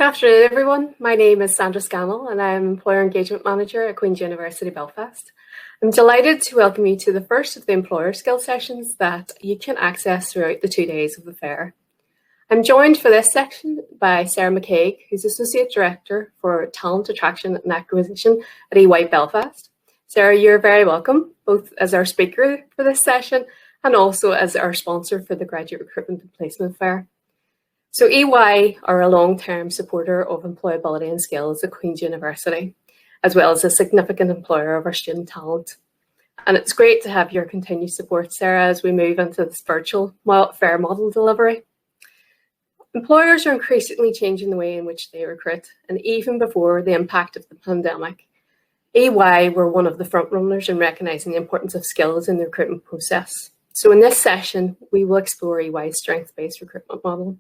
afternoon, everyone. My name is Sandra Scannell and I am Employer Engagement Manager at Queen's University Belfast. I'm delighted to welcome you to the first of the employer skill sessions that you can access throughout the 2 days of the fair. I'm joined for this section by Sarah McCaig, who's Associate Director for Talent Attraction and Acquisition at EY Belfast. Sarah, you're very welcome, both as our speaker for this session and also as our sponsor for the Graduate Recruitment and Placement Fair. So EY are a long-term supporter of employability and skills at Queen's University, as well as a significant employer of our student talent. And it's great to have your continued support, Sarah, as we move into this virtual fair model delivery. Employers are increasingly changing the way in which they recruit, and even before the impact of the pandemic, EY were one of the front runners in recognising the importance of skills in the recruitment process. So in this session, we will explore EY's strengths-based recruitment model.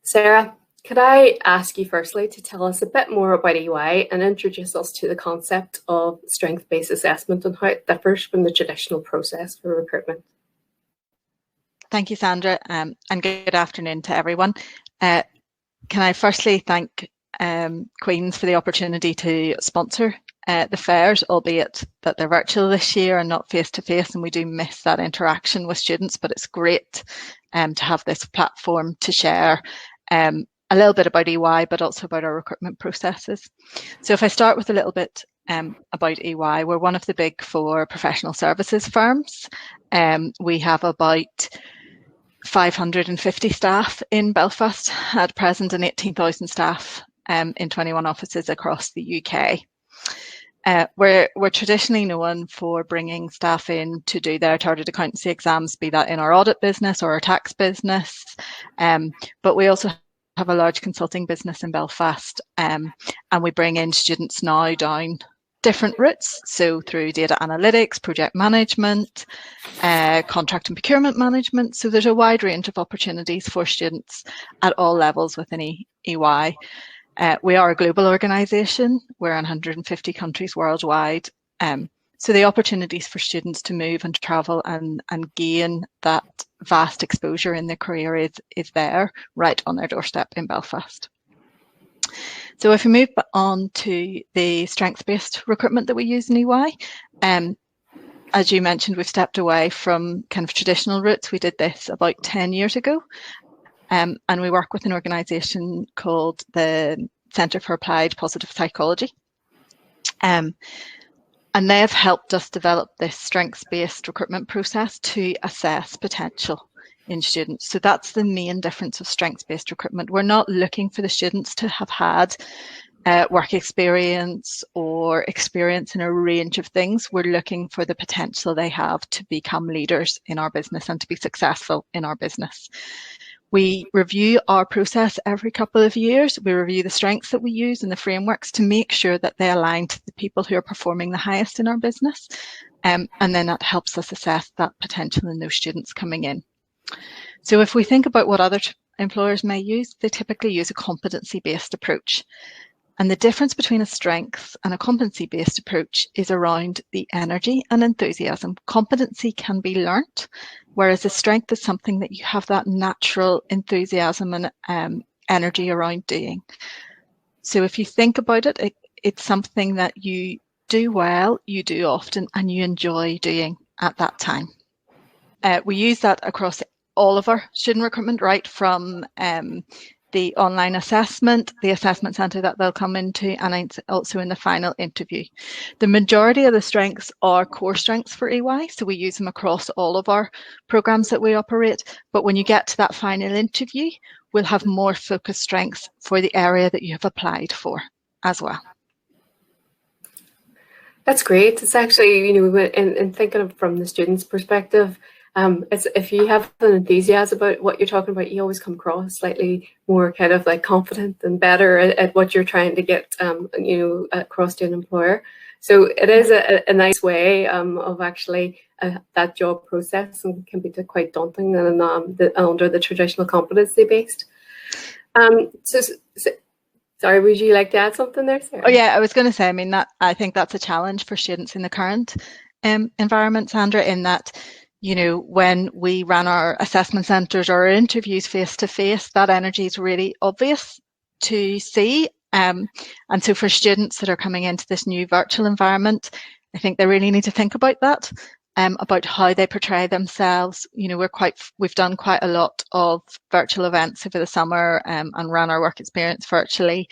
Sarah, could I ask you firstly to tell us a bit more about EY and introduce us to the concept of strength-based assessment and how it differs from the traditional process for recruitment? Thank you, Sandra, and good afternoon to everyone. Can I firstly thank Queen's for the opportunity to sponsor the fairs, albeit that they're virtual this year and not face-to-face, and we do miss that interaction with students, but it's great to have this platform to share a little bit about EY, but also about our recruitment processes. So if I start with a little bit about EY, we're one of the big four professional services firms. We have about 550 staff in Belfast at present and 18,000 staff in 21 offices across the UK. We're traditionally known for bringing staff in to do their chartered accountancy exams, be that in our audit business or our tax business, but we also have a large consulting business in Belfast, and we bring in students now down different routes, so through data analytics, project management, contract and procurement management. So there's a wide range of opportunities for students at all levels within EY. We are a global organisation. We're in 150 countries worldwide. So the opportunities for students to move and travel and gain that vast exposure in their career is there, right on their doorstep in Belfast. So if we move on to the strengths-based recruitment that we use in EY, as you mentioned, we've stepped away from kind of traditional routes. We did this about 10 years ago. And we work with an organisation called the Centre for Applied Positive Psychology. And they have helped us develop this strengths-based recruitment process to assess potential in students. So that's the main difference of strengths-based recruitment. We're not looking for the students to have had work experience or experience in a range of things. We're looking for the potential they have to become leaders in our business and to be successful in our business. We review our process every couple of years. We review the strengths that we use and the frameworks to make sure that they align to the people who are performing the highest in our business. And then that helps us assess that potential in those students coming in. So if we think about what other employers may use, they typically use a competency-based approach. And the difference between a strengths and a competency-based approach is around the energy and enthusiasm. Competency can be learnt, whereas a strength is something that you have that natural enthusiasm and energy around doing. So if you think about it, it's something that you do well, you do often, and you enjoy doing at that time. We use that across all of our student recruitment, right from the online assessment, the assessment centre that they'll come into, and also in the final interview. The majority of the strengths are core strengths for EY, so we use them across all of our programmes that we operate. But when you get to that final interview, we'll have more focused strengths for the area that you have applied for as well. That's great. It's actually, in thinking of from the student's perspective, it's if you have an enthusiasm about what you're talking about, you always come across slightly more kind of like confident and better at what you're trying to get, across to an employer. So it is a nice way of actually that job process, and can be quite daunting and under the traditional competency based. Sorry, would you like to add something there, Sarah? Oh yeah, I was going to say, I think that's a challenge for students in the current environment, Sandra, in that, when we ran our assessment centres or our interviews face to face, that energy is really obvious to see. And so for students that are coming into this new virtual environment, I think they really need to think about that, about how they portray themselves. You know, we've done quite a lot of virtual events over the summer, and ran our work experience virtually.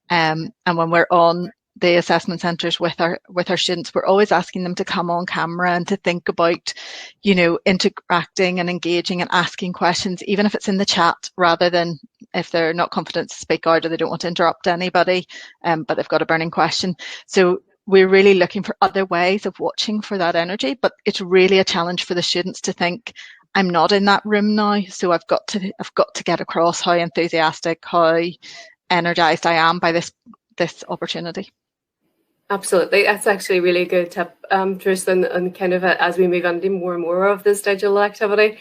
And when we're on the assessment centres with our students, we're always asking them to come on camera and to think about, you know, interacting and engaging and asking questions, even if it's in the chat, rather than if they're not confident to speak out or they don't want to interrupt anybody, but they've got a burning question. So we're really looking for other ways of watching for that energy, but it's really a challenge for the students to think, I'm not in that room now, so I've got to get across how enthusiastic, how energized I am by this opportunity. Absolutely, that's actually a really good tip, Tristan, and kind of as we move into more and more of this digital activity,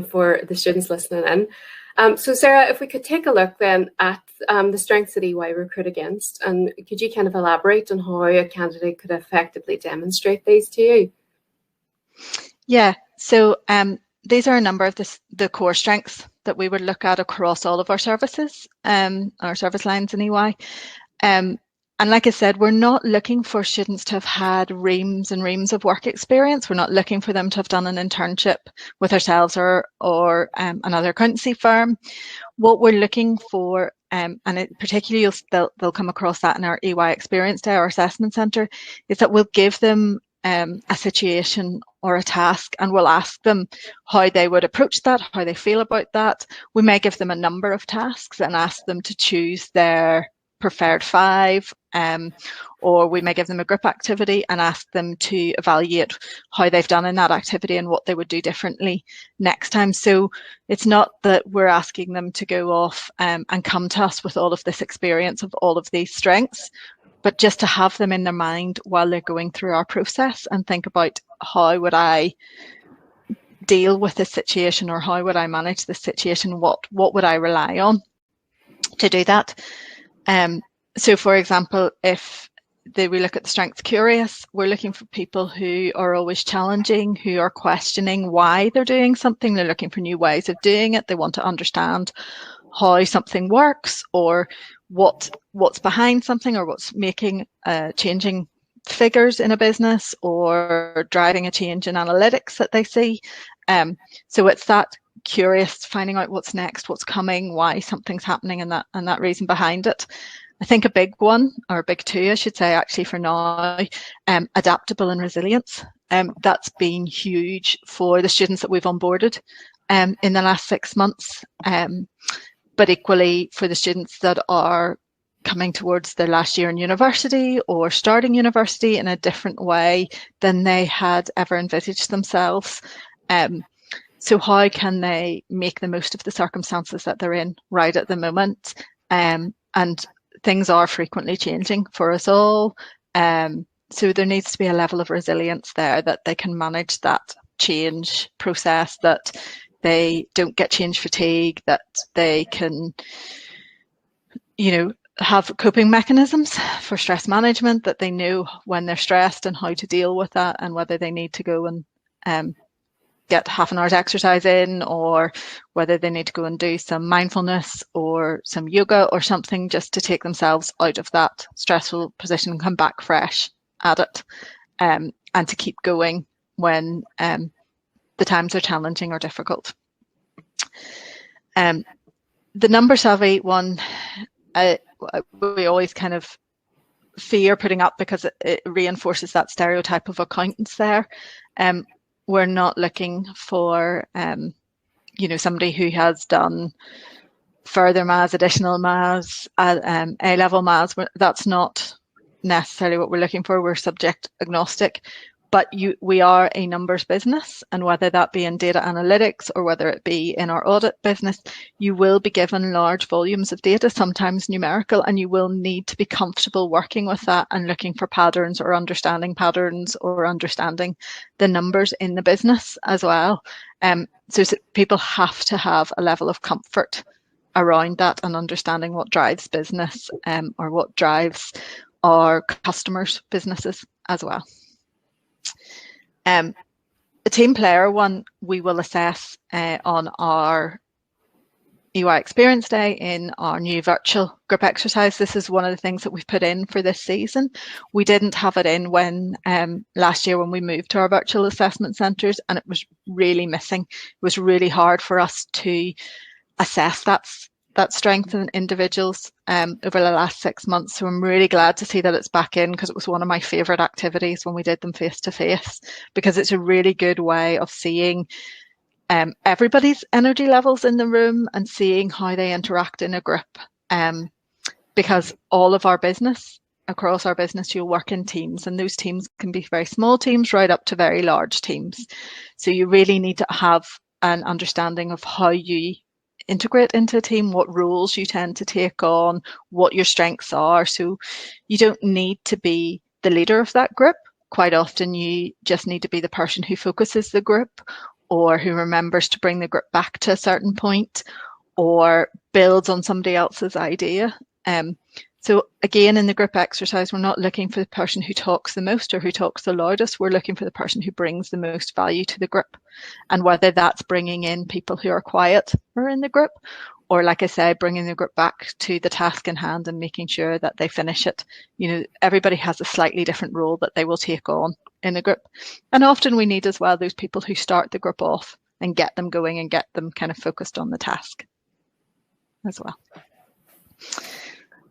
for the students listening in. So Sarah, if we could take a look then at the strengths that EY recruit against, and could you kind of elaborate on how a candidate could effectively demonstrate these to you? Yeah, so these are a number of the core strengths that we would look at across all of our services, our service lines in EY. And like I said, we're not looking for students to have had reams and reams of work experience. We're not looking for them to have done an internship with ourselves or another accountancy firm. What we're looking for, and particularly they'll come across that in our EY Experience Day, our assessment centre, is that we'll give them a situation or a task, and we'll ask them how they would approach that, how they feel about that. We may give them a number of tasks and ask them to choose their preferred 5, or we may give them a group activity and ask them to evaluate how they've done in that activity and what they would do differently next time. So it's not that we're asking them to go off and come to us with all of this experience of all of these strengths, but just to have them in their mind while they're going through our process and think about, how would I deal with this situation, or how would I manage this situation? What would I rely on to do that? So for example, if we look at the strength curious, we're looking for people who are always challenging, who are questioning why they're doing something. They're looking for new ways of doing it. They want to understand how something works, or what's behind something, or what's making changing figures in a business, or driving a change in analytics that they see. So it's that curious, finding out what's next, what's coming, why something's happening, and that reason behind it. I think a big one, or a big 2, I should say, actually for now, adaptable and resilience. That's been huge for the students that we've onboarded in the last 6 months, but equally for the students that are coming towards their last year in university or starting university in a different way than they had ever envisaged themselves. So how can they make the most of the circumstances that they're in right at the moment? And things are frequently changing for us all. So there needs to be a level of resilience there, that they can manage that change process, that they don't get change fatigue, that they can, you know, have coping mechanisms for stress management, that they know when they're stressed and how to deal with that, and whether they need to go and get half an hour's exercise in, or whether they need to go and do some mindfulness or some yoga or something, just to take themselves out of that stressful position and come back fresh at it, and to keep going when the times are challenging or difficult. The number savvy one, we always kind of fear putting up, because it reinforces that stereotype of accountants there. We're not looking for, you know, somebody who has done further maths, additional maths, A-level maths. That's not necessarily what we're looking for. We're subject agnostic, but we are a numbers business, and whether that be in data analytics or whether it be in our audit business, you will be given large volumes of data, sometimes numerical, and you will need to be comfortable working with that and looking for patterns, or understanding patterns, or understanding the numbers in the business as well. So people have to have a level of comfort around that, and understanding what drives business, or what drives our customers' businesses as well. The team player one, we will assess on our EY Experience Day in our new virtual group exercise. This is one of the things that we've put in for this season. We didn't have it in when last year when we moved to our virtual assessment centres, and it was really missing. It was really hard for us to assess that strength in individuals over the last 6 months. So I'm really glad to see that it's back in, because it was one of my favourite activities when we did them face to face, because it's a really good way of seeing everybody's energy levels in the room and seeing how they interact in a group. Because all of our business, across our business, you'll work in teams, and those teams can be very small teams right up to very large teams. So you really need to have an understanding of how you integrate into a team, what roles you tend to take on, what your strengths are. So you don't need to be the leader of that group. Quite often you just need to be the person who focuses the group, or who remembers to bring the group back to a certain point, or builds on somebody else's idea. So again, in the group exercise, we're not looking for the person who talks the most or who talks the loudest. We're looking for the person who brings the most value to the group. And whether that's bringing in people who are quiet or in the group, or, like I say, bringing the group back to the task in hand and making sure that they finish it. You know, everybody has a slightly different role that they will take on in the group. And often we need as well those people who start the group off and get them going and get them kind of focused on the task as well.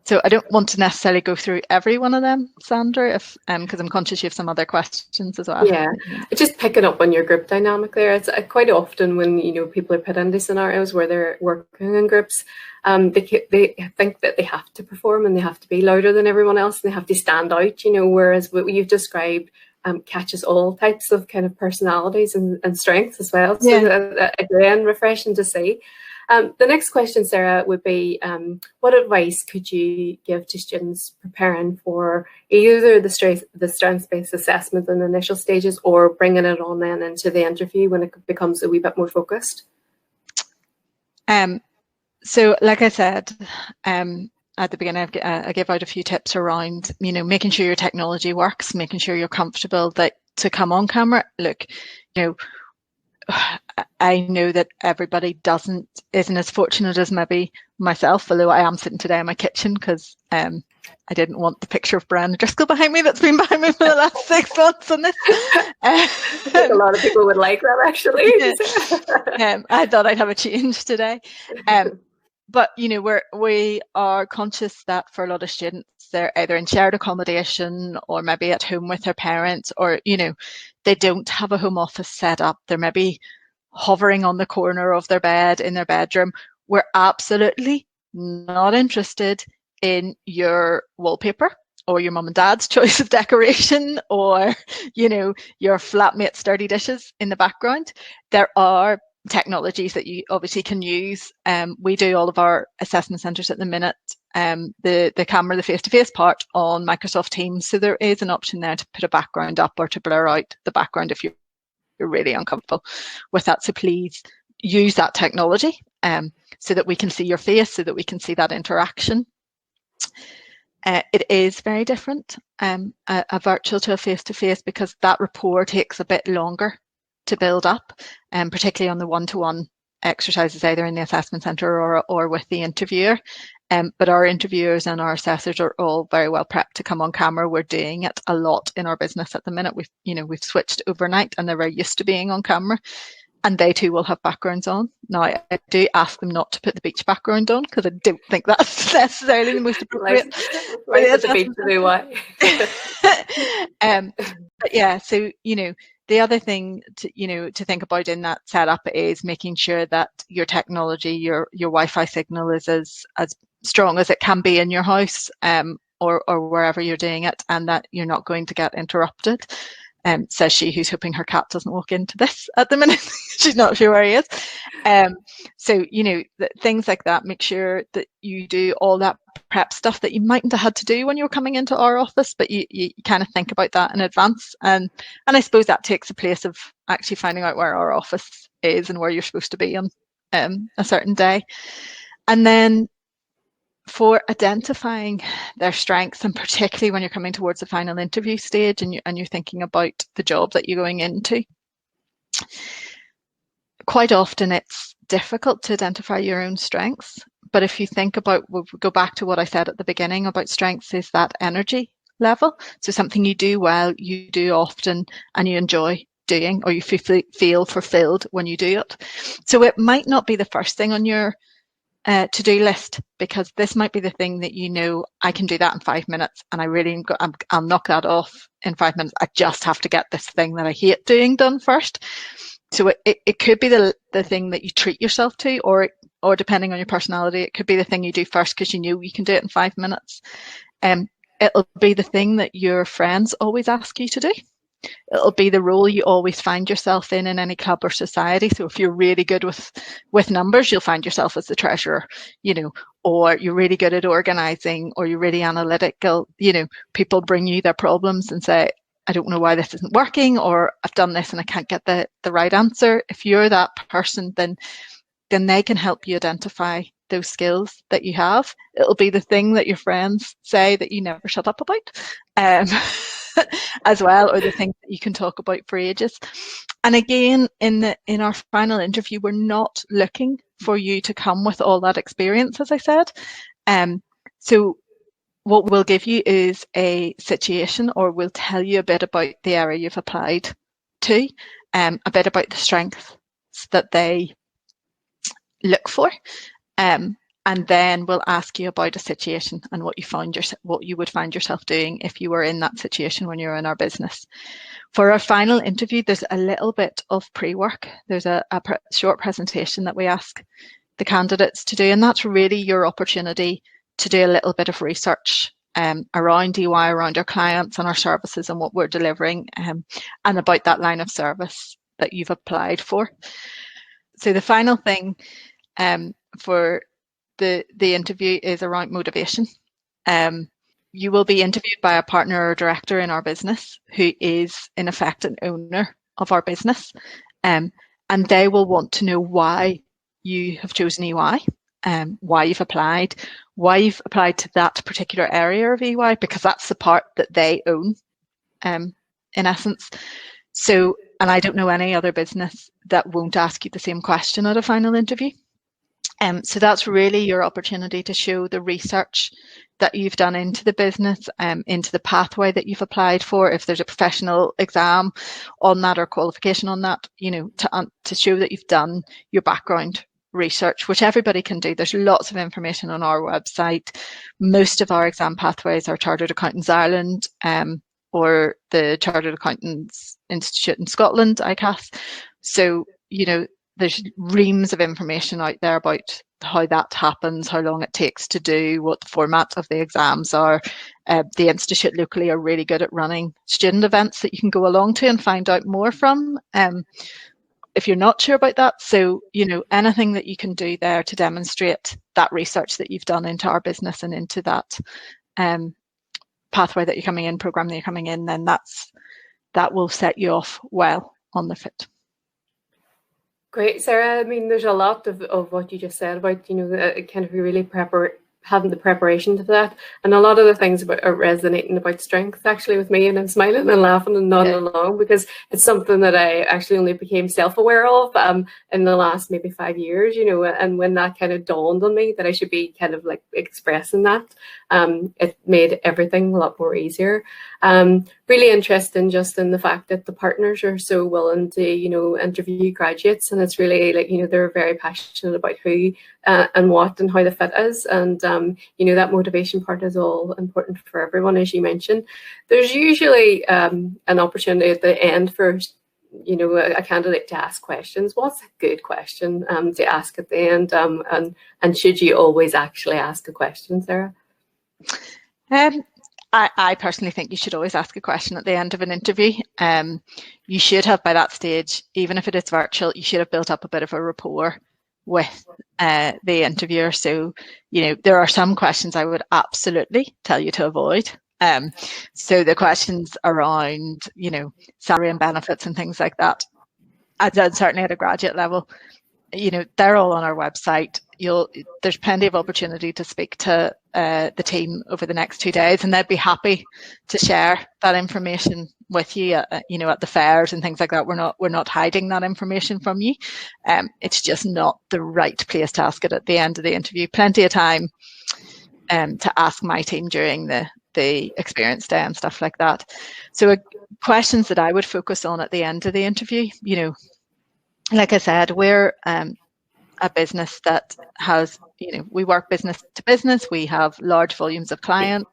So I don't want to necessarily go through every one of them, Sandra, if because I'm conscious you have some other questions as well. Yeah, just picking up on your group dynamic there. It's quite often when people are put into scenarios where they're working in groups, they think that they have to perform and they have to be louder than everyone else and they have to stand out. Whereas what you've described catches all types of kind of personalities and strengths as well. So yeah. Again, refreshing to see. The next question, Sarah, would be what advice could you give to students preparing for either the strengths-based assessment in the initial stages, or bringing it on then into the interview when it becomes a wee bit more focused? So like I said at the beginning, I gave out a few tips around, making sure your technology works, making sure you're comfortable to come on camera. Look, I know that everybody isn't as fortunate as maybe myself, although I am sitting today in my kitchen because I didn't want the picture of Brian Driscoll behind me that's been behind me for the last 6 months on this. I think a lot of people would like that, actually. I thought I'd have a change today. But, we are conscious that for a lot of students, they're either in shared accommodation or maybe at home with their parents, or, they don't have a home office set up. They're maybe hovering on the corner of their bed in their bedroom. We're absolutely not interested in your wallpaper or your mum and dad's choice of decoration or, your flatmate's dirty dishes in the background. There are technologies that you obviously can use. We do all of our assessment centres at the minute, the camera, the face-to-face part on Microsoft Teams. So there is an option there to put a background up or to blur out the background if you're really uncomfortable with that. So please use that technology so that we can see your face, so that we can see that interaction. It is very different, a virtual to a face-to-face, because that rapport takes a bit longer to build up, particularly on the one-to-one exercises, either in the assessment centre or with the interviewer. But our interviewers and our assessors are all very well prepped to come on camera. We're doing it a lot in our business at the minute. We've switched overnight and they're very used to being on camera, and they too will have backgrounds on. Now, I do ask them not to put the beach background on because I don't think that's necessarily the most appropriate. The beach to do what? But yeah, so the other thing to think about in that setup is making sure that your technology, your Wi-Fi signal is as strong as it can be in your house or wherever you're doing it, and that you're not going to get interrupted. Says she, who's hoping her cat doesn't walk into this at the minute. She's not sure where he is. So, things like that, make sure that you do all that prep stuff that you mightn't have had to do when you were coming into our office, but you kind of think about that in advance. And I suppose that takes the place of actually finding out where our office is and where you're supposed to be on a certain day. And then for identifying their strengths, and particularly when you're coming towards the final interview stage and you're thinking about the job that you're going into, quite often it's difficult to identify your own strengths. But if you think about, we'll go back to what I said at the beginning about strengths, is that energy level. So something you do well, you do often, and you enjoy doing, or you feel fulfilled when you do it. So it might not be the first thing on your to-do list, because this might be the thing that you know, I can do that in 5 minutes, and I'll knock that off in 5 minutes. I just have to get this thing that I hate doing done first. So it could be the thing that you treat yourself to, or depending on your personality, it could be the thing you do first because you know you can do it in 5 minutes. It'll be the thing that your friends always ask you to do. It'll be the role you always find yourself in any club or society. So if you're really good with numbers, you'll find yourself as the treasurer, or you're really good at organizing, or you're really analytical. People bring you their problems and say, I don't know why this isn't working, or I've done this and I can't get the right answer. If you're that person, then they can help you identify those skills that you have. It'll be the thing that your friends say that you never shut up about. As well, or the thing that you can talk about for ages. And again, in our final interview, we're not looking for you to come with all that experience, as I said. So what we'll give you is a situation, or we'll tell you a bit about the area you've applied to, a bit about the strengths that they look for, and then we'll ask you about a situation and what you would find yourself doing if you were in that situation when you're in our business. For our final interview, there's a little bit of pre-work. There's a short presentation that we ask the candidates to do, and that's really your opportunity to do a little bit of research around EY, around our clients and our services and what we're delivering, and about that line of service that you've applied for. So the final thing for the interview is around motivation. You will be interviewed by a partner or director in our business who is in effect an owner of our business, and they will want to know why you have chosen EY, why you've applied to that particular area of EY, because that's the part that they own, in essence. So, and I don't know any other business that won't ask you the same question at a final interview. So that's really your opportunity to show the research that you've done into the business, into the pathway that you've applied for. If there's a professional exam on that or qualification on that, to show that you've done your background research, which everybody can do. There's lots of information on our website. Most of our exam pathways are Chartered Accountants Ireland, or the Chartered Accountants Institute in Scotland, ICAS. So, there's reams of information out there about how that happens, how long it takes to do, what the format of the exams are. The Institute locally are really good at running student events that you can go along to and find out more from, if you're not sure about that. So, anything that you can do there to demonstrate that research that you've done into our business and into that pathway that you're coming in, program that you're coming in, then that will set you off well on the fit. Great, Sarah. I mean, there's a lot of what you just said about, kind of really having the preparation to that, and a lot of the things are resonating about strength actually with me, and I'm smiling and laughing and nodding along, because it's something that I actually only became self-aware of in the last maybe 5 years, and when that kind of dawned on me that I should be kind of like expressing that, it made everything a lot more easier. Really interesting just in the fact that the partners are so willing to, interview graduates, and it's really like, they're very passionate about who and what and how the fit is, and that motivation part is all important for everyone, as you mentioned. There's usually an opportunity at the end for a candidate to ask questions. What's a good question to ask at the end, and should you always actually ask a question, Sarah? I personally think you should always ask a question at the end of an interview. You should have, by that stage, even if it is virtual, you should have built up a bit of a rapport with the interviewer. So, there are some questions I would absolutely tell you to avoid. So the questions around, salary and benefits and things like that, certainly at a graduate level, you know, they're all on our website. There's plenty of opportunity to speak to the team over the next 2 days, and they'd be happy to share that information with you. You know, at the fairs and things like that. We're not hiding that information from you. It's just not the right place to ask it at the end of the interview. Plenty of time to ask my team during the experience day and stuff like that. So questions that I would focus on at the end of the interview, you know, like I said, we're a business that has, you know, we work business to business. We have large volumes of clients.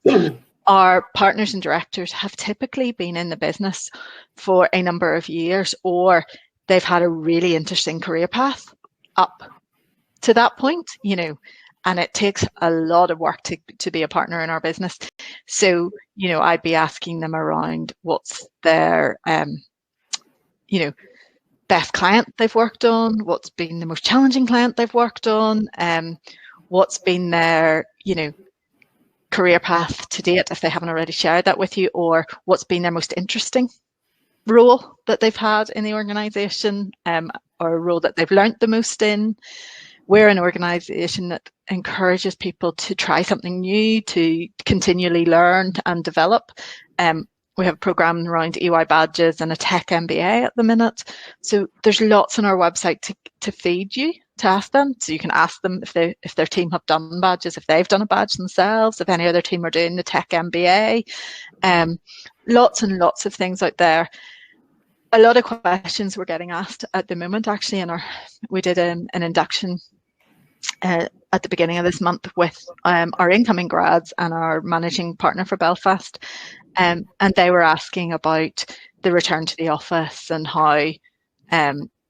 Our partners and directors have typically been in the business for a number of years, or they've had a really interesting career path up to that point, you know, and it takes a lot of work to be a partner in our business. So, you know, I'd be asking them around what's their, you know, best client they've worked on, what's been the most challenging client they've worked on, what's been their, you know, career path to date, if they haven't already shared that with you, or what's been their most interesting role that they've had in the organisation, or a role that they've learnt the most in. We're an organisation that encourages people to try something new, to continually learn and develop. We have a programme around EY badges and a tech MBA at the minute. So there's lots on our website to feed you, to ask them. So you can ask them if their team have done badges, if they've done a badge themselves, if any other team are doing the tech MBA. Lots and lots of things out there. A lot of questions we're getting asked at the moment, actually, we did an induction at the beginning of this month with our incoming grads and our managing partner for Belfast. And they were asking about the return to the office and how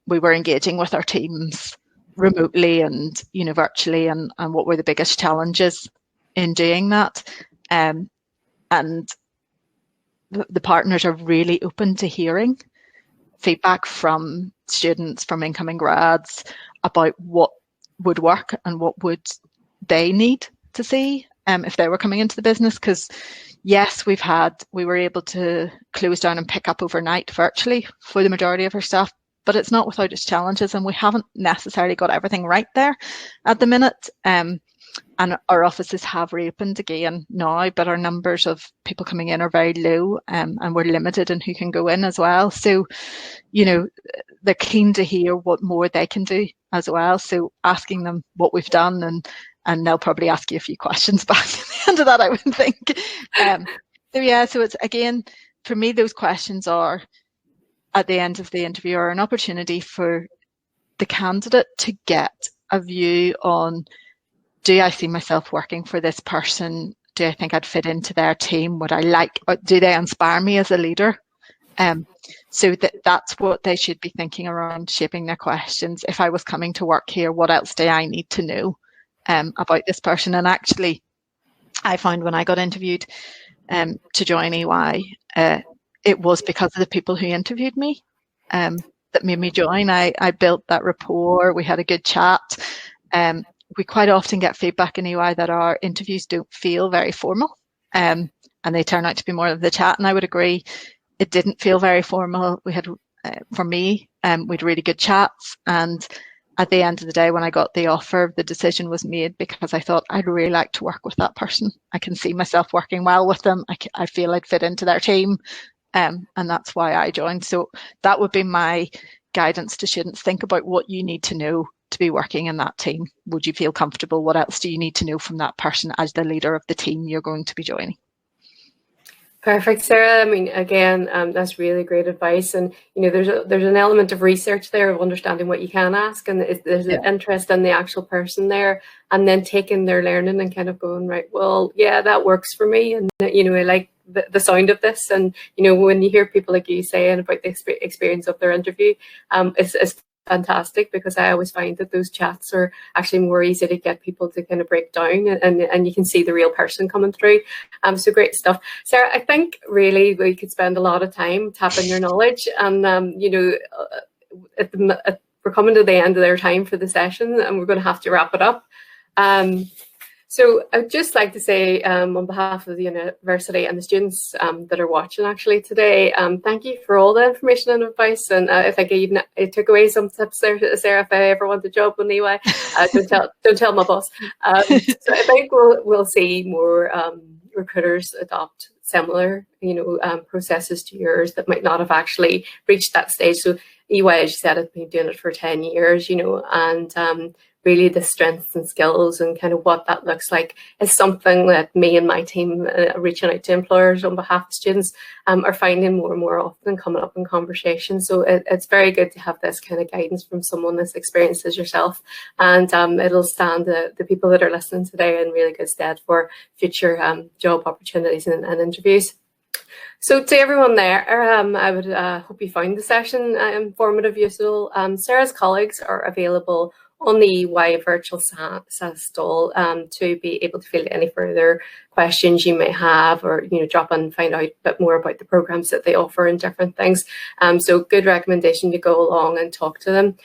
we were engaging with our teams remotely and, you know, virtually, and what were the biggest challenges in doing that. And the partners are really open to hearing feedback from students, from incoming grads, about what would work and what would they need to see if they were coming into the business. Because yes, we were able to close down and pick up overnight virtually for the majority of our staff, but it's not without its challenges, and we haven't necessarily got everything right there at the minute. And our offices have reopened again now, but our numbers of people coming in are very low, and we're limited in who can go in as well. So, you know, they're keen to hear what more they can do as well. So asking them what we've done, and they'll probably ask you a few questions back at the end of that, I would think. So yeah, so it's, again, for me, those questions are at the end of the interview are an opportunity for the candidate to get a view on, do I see myself working for this person? Do I think I'd fit into their team? Would I like, or do they inspire me as a leader? So that's what they should be thinking around shaping their questions. If I was coming to work here, what else do I need to know about this person? And actually, I found when I got interviewed to join EY, it was because of the people who interviewed me that made me join. I built that rapport. We had a good chat. We quite often get feedback in EY that our interviews don't feel very formal, and they turn out to be more of the chat. And I would agree, it didn't feel very formal. We had, for me, we had really good chats. And at the end of the day, when I got the offer, the decision was made because I thought I'd really like to work with that person. I can see myself working well with them. I feel I'd fit into their team, and that's why I joined. So that would be my guidance to students. Think about what you need to know to be working in that team. Would you feel comfortable? What else do you need to know from that person as the leader of the team you're going to be joining? Perfect, Sarah. I mean, again, that's really great advice. And, you know, there's an element of research there, of understanding what you can ask, and there's an interest in the actual person there, and then taking their learning and kind of going, right, well, yeah, that works for me. And, you know, I like the sound of this. And, you know, when you hear people like you saying about the experience of their interview, it's fantastic, because I always find that those chats are actually more easy to get people to kind of break down, and you can see the real person coming through. So great stuff, Sarah. I think really we could spend a lot of time tapping your knowledge, and you know, we're coming to the end of their time for the session, and we're going to have to wrap it up. So I'd just like to say on behalf of the university and the students that are watching actually today, thank you for all the information and advice. And if I took away some tips there, Sarah, if I ever want a job with EY, don't tell my boss. So I think we'll see more recruiters adopt similar, processes to yours that might not have actually reached that stage. So EY, as you said, has been doing it for 10 years, and really the strengths and skills and kind of what that looks like is something that me and my team reaching out to employers on behalf of students are finding more and more often coming up in conversation. So it's very good to have this kind of guidance from someone as experienced as yourself, and it'll stand the people that are listening today in really good stead for future job opportunities and interviews. So to everyone there, I would hope you found the session informative, useful. Sarah's colleagues are available on the EY virtual SAS stall to be able to field any further questions you may have, or drop and find out a bit more about the programs that they offer and different things. So good recommendation to go along and talk to them.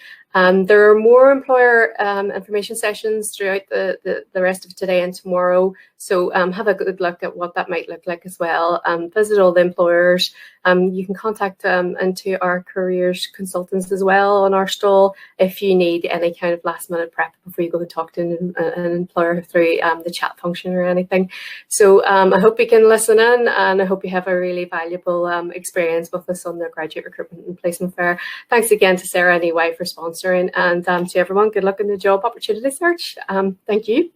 There are more employer information sessions throughout the rest of today and tomorrow. So have a good look at what that might look like as well. Visit all the employers. You can contact into our careers consultants as well on our stall if you need any kind of last minute prep before you go and talk to an employer through the chat function or anything. So I hope you can listen in, and I hope you have a really valuable experience with us on the Graduate Recruitment and Placement Fair. Thanks again to Sarah and EY for sponsoring, and to everyone, good luck in the job opportunity search. Thank you.